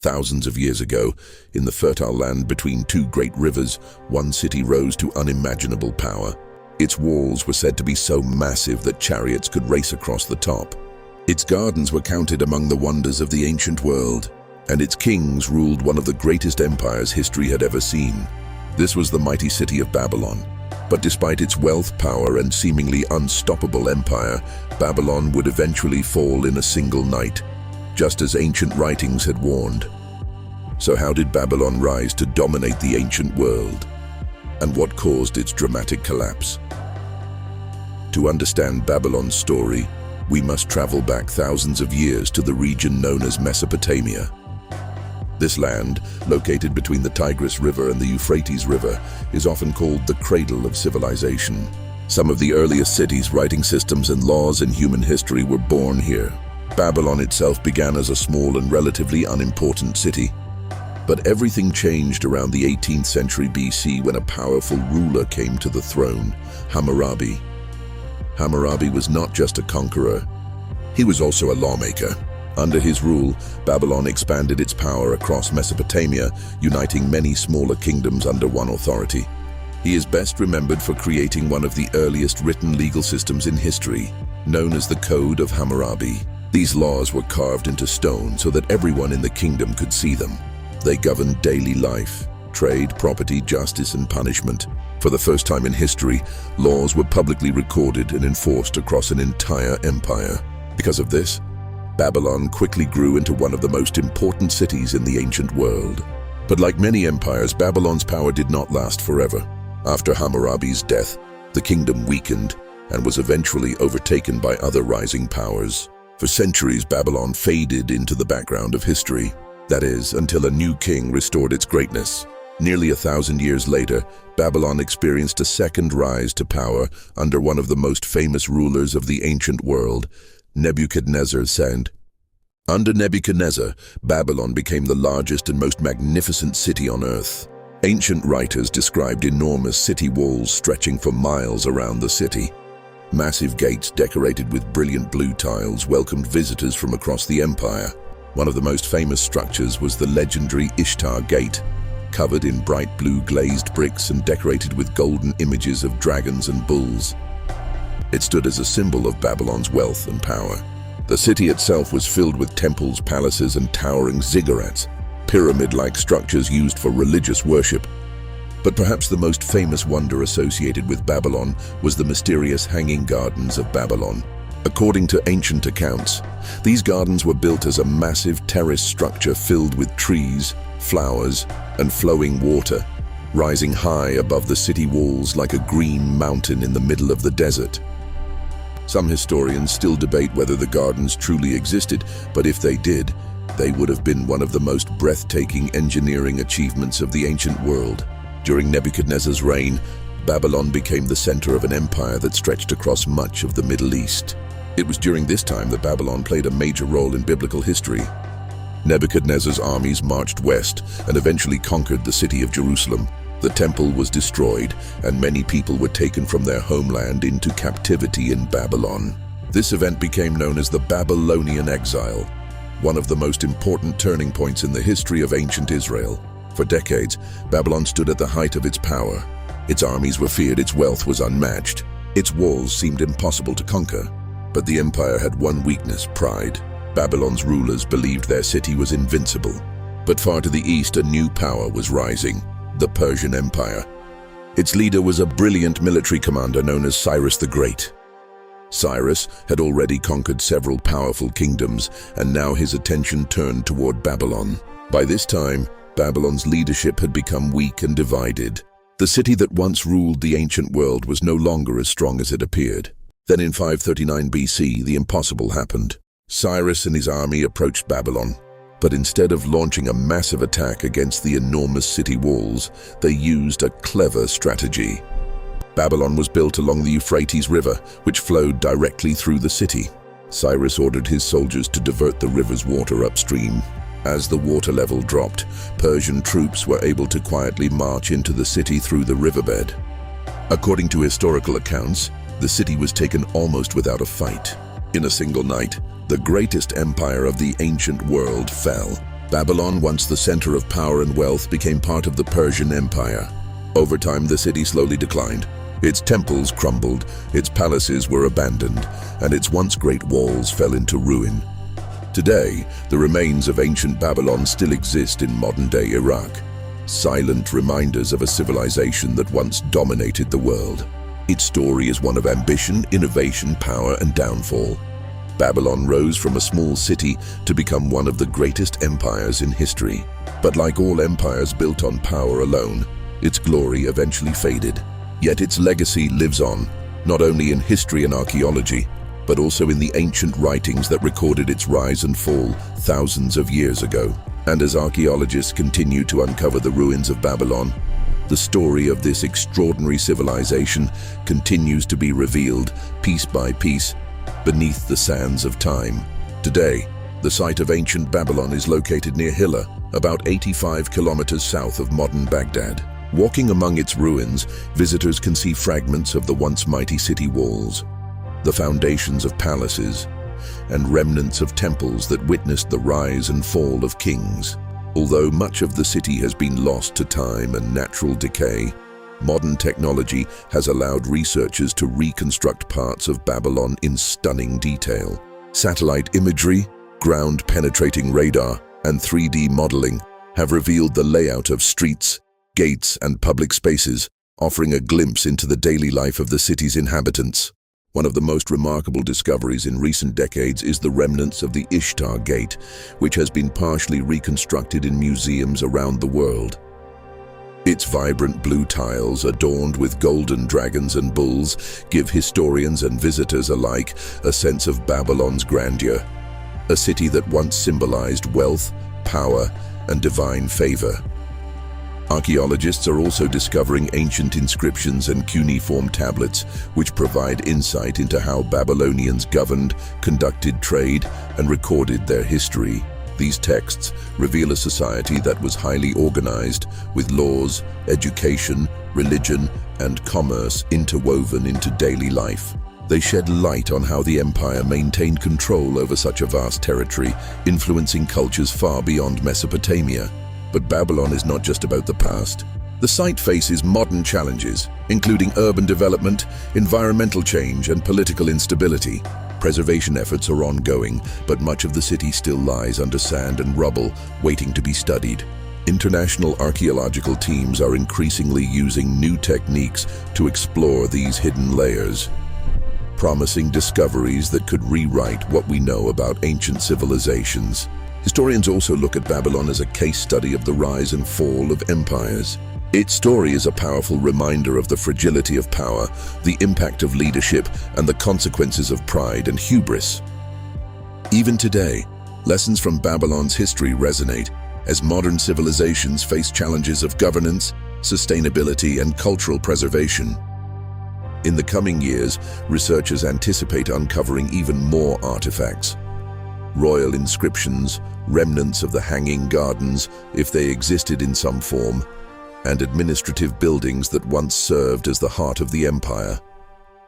Thousands of years ago, in the fertile land between two great rivers, one city rose to unimaginable power. Its walls were said to be so massive that chariots could race across the top. Its gardens were counted among the wonders of the ancient world, and its kings ruled one of the greatest empires history had ever seen. This was the mighty city of Babylon. But despite its wealth, power, and seemingly unstoppable empire, Babylon would eventually fall in a single night, just as ancient writings had warned. So how did Babylon rise to dominate the ancient world? And what caused its dramatic collapse? To understand Babylon's story, we must travel back thousands of years to the region known as Mesopotamia. This land, located between the Tigris River and the Euphrates River, is often called the cradle of civilization. Some of the earliest cities, writing systems, and laws in human history were born here. Babylon itself began as a small and relatively unimportant city. But everything changed around the 18th century BC when a powerful ruler came to the throne, Hammurabi. Hammurabi was not just a conqueror, he was also a lawmaker. Under his rule, Babylon expanded its power across Mesopotamia, uniting many smaller kingdoms under one authority. He is best remembered for creating one of the earliest written legal systems in history, known as the Code of Hammurabi. These laws were carved into stone so that everyone in the kingdom could see them. They governed daily life, trade, property, justice, and punishment. For the first time in history, laws were publicly recorded and enforced across an entire empire. Because of this, Babylon quickly grew into one of the most important cities in the ancient world. But like many empires, Babylon's power did not last forever. After Hammurabi's death, the kingdom weakened and was eventually overtaken by other rising powers. For centuries, Babylon faded into the background of history. That is, until a new king restored its greatness. Nearly 1,000 years later, Babylon experienced a second rise to power under one of the most famous rulers of the ancient world, Nebuchadnezzar II. Under Nebuchadnezzar, Babylon became the largest and most magnificent city on earth. Ancient writers described enormous city walls stretching for miles around the city. Massive gates decorated with brilliant blue tiles welcomed visitors from across the empire. One of the most famous structures was the legendary Ishtar Gate, covered in bright blue glazed bricks and decorated with golden images of dragons and bulls. It stood as a symbol of Babylon's wealth and power. The city itself was filled with temples, palaces, and towering ziggurats, pyramid-like structures used for religious worship. But perhaps the most famous wonder associated with Babylon was the mysterious Hanging Gardens of Babylon. According to ancient accounts, these gardens were built as a massive terrace structure filled with trees, flowers, and flowing water, rising high above the city walls like a green mountain in the middle of the desert. Some historians still debate whether the gardens truly existed, but if they did, they would have been one of the most breathtaking engineering achievements of the ancient world. During Nebuchadnezzar's reign, Babylon became the center of an empire that stretched across much of the Middle East. It was during this time that Babylon played a major role in biblical history. Nebuchadnezzar's armies marched west and eventually conquered the city of Jerusalem. The temple was destroyed, and many people were taken from their homeland into captivity in Babylon. This event became known as the Babylonian exile, one of the most important turning points in the history of ancient Israel. For decades, Babylon stood at the height of its power. Its armies were feared, its wealth was unmatched. Its walls seemed impossible to conquer. But the empire had one weakness: pride. Babylon's rulers believed their city was invincible. But far to the east, a new power was rising: the Persian Empire. Its leader was a brilliant military commander known as Cyrus the Great. Cyrus had already conquered several powerful kingdoms, and now his attention turned toward Babylon. By this time, Babylon's leadership had become weak and divided. The city that once ruled the ancient world was no longer as strong as it appeared. Then in 539 BC, the impossible happened. Cyrus and his army approached Babylon. But instead of launching a massive attack against the enormous city walls, they used a clever strategy. Babylon was built along the Euphrates River, which flowed directly through the city. Cyrus ordered his soldiers to divert the river's water upstream. As the water level dropped, Persian troops were able to quietly march into the city through the riverbed. According to historical accounts, the city was taken almost without a fight. In a single night, the greatest empire of the ancient world fell. Babylon, once the center of power and wealth, became part of the Persian Empire. Over time, the city slowly declined. Its temples crumbled, its palaces were abandoned, and its once great walls fell into ruin. Today, the remains of ancient Babylon still exist in modern-day Iraq, silent reminders of a civilization that once dominated the world. Its story is one of ambition, innovation, power, and downfall. Babylon rose from a small city to become one of the greatest empires in history. But like all empires built on power alone, its glory eventually faded. Yet its legacy lives on, not only in history and archaeology, but also in the ancient writings that recorded its rise and fall thousands of years ago. And as archaeologists continue to uncover the ruins of Babylon, the story of this extraordinary civilization continues to be revealed piece by piece beneath the sands of time. Today, the site of ancient Babylon is located near Hilla, about 85 kilometers south of modern Baghdad. Walking among its ruins, visitors can see fragments of the once mighty city walls, the foundations of palaces, and remnants of temples that witnessed the rise and fall of kings. Although much of the city has been lost to time and natural decay, modern technology has allowed researchers to reconstruct parts of Babylon in stunning detail. Satellite imagery, ground-penetrating radar, and 3D modeling have revealed the layout of streets, gates, and public spaces, offering a glimpse into the daily life of the city's inhabitants. One of the most remarkable discoveries in recent decades is the remnants of the Ishtar Gate, which has been partially reconstructed in museums around the world. Its vibrant blue tiles, adorned with golden dragons and bulls, give historians and visitors alike a sense of Babylon's grandeur, a city that once symbolized wealth, power, and divine favor. Archaeologists are also discovering ancient inscriptions and cuneiform tablets, which provide insight into how Babylonians governed, conducted trade, and recorded their history. These texts reveal a society that was highly organized, with laws, education, religion, and commerce interwoven into daily life. They shed light on how the empire maintained control over such a vast territory, influencing cultures far beyond Mesopotamia. But Babylon is not just about the past. The site faces modern challenges, including urban development, environmental change, and political instability. Preservation efforts are ongoing, but much of the city still lies under sand and rubble, waiting to be studied. International archaeological teams are increasingly using new techniques to explore these hidden layers, promising discoveries that could rewrite what we know about ancient civilizations. Historians also look at Babylon as a case study of the rise and fall of empires. Its story is a powerful reminder of the fragility of power, the impact of leadership, and the consequences of pride and hubris. Even today, lessons from Babylon's history resonate as modern civilizations face challenges of governance, sustainability, and cultural preservation. In the coming years, researchers anticipate uncovering even more artifacts. Royal inscriptions, remnants of the Hanging Gardens, if they existed in some form, and administrative buildings that once served as the heart of the empire.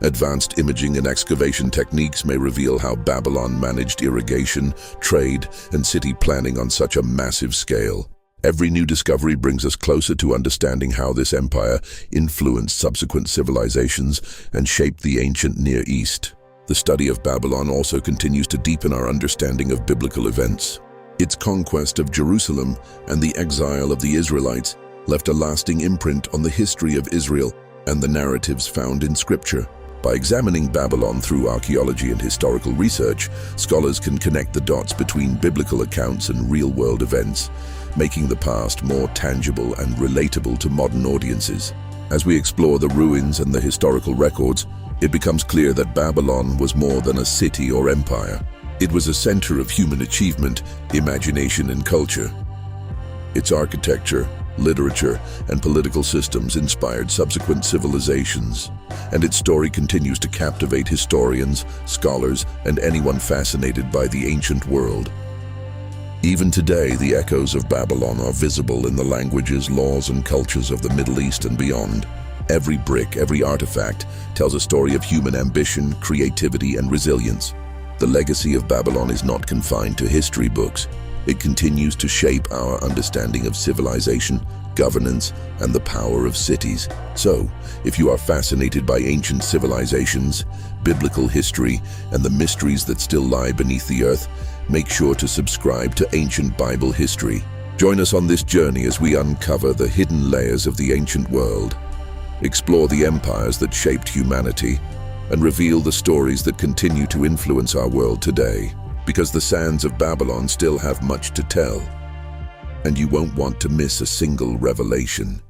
Advanced imaging and excavation techniques may reveal how Babylon managed irrigation, trade, and city planning on such a massive scale. Every new discovery brings us closer to understanding how this empire influenced subsequent civilizations and shaped the ancient Near East. The study of Babylon also continues to deepen our understanding of biblical events. Its conquest of Jerusalem and the exile of the Israelites left a lasting imprint on the history of Israel and the narratives found in Scripture. By examining Babylon through archaeology and historical research, scholars can connect the dots between biblical accounts and real-world events, making the past more tangible and relatable to modern audiences. As we explore the ruins and the historical records, it becomes clear that Babylon was more than a city or empire. It was a center of human achievement, imagination, and culture. Its architecture, literature, and political systems inspired subsequent civilizations, and its story continues to captivate historians, scholars, and anyone fascinated by the ancient world. Even today, the echoes of Babylon are visible in the languages, laws, and cultures of the Middle East and beyond. Every brick, every artifact tells a story of human ambition, creativity, and resilience. The legacy of Babylon is not confined to history books. It continues to shape our understanding of civilization, governance, and the power of cities. So, if you are fascinated by ancient civilizations, biblical history, and the mysteries that still lie beneath the earth, make sure to subscribe to Ancient Bible History. Join us on this journey as we uncover the hidden layers of the ancient world, explore the empires that shaped humanity, and reveal the stories that continue to influence our world today. Because the sands of Babylon still have much to tell, and you won't want to miss a single revelation.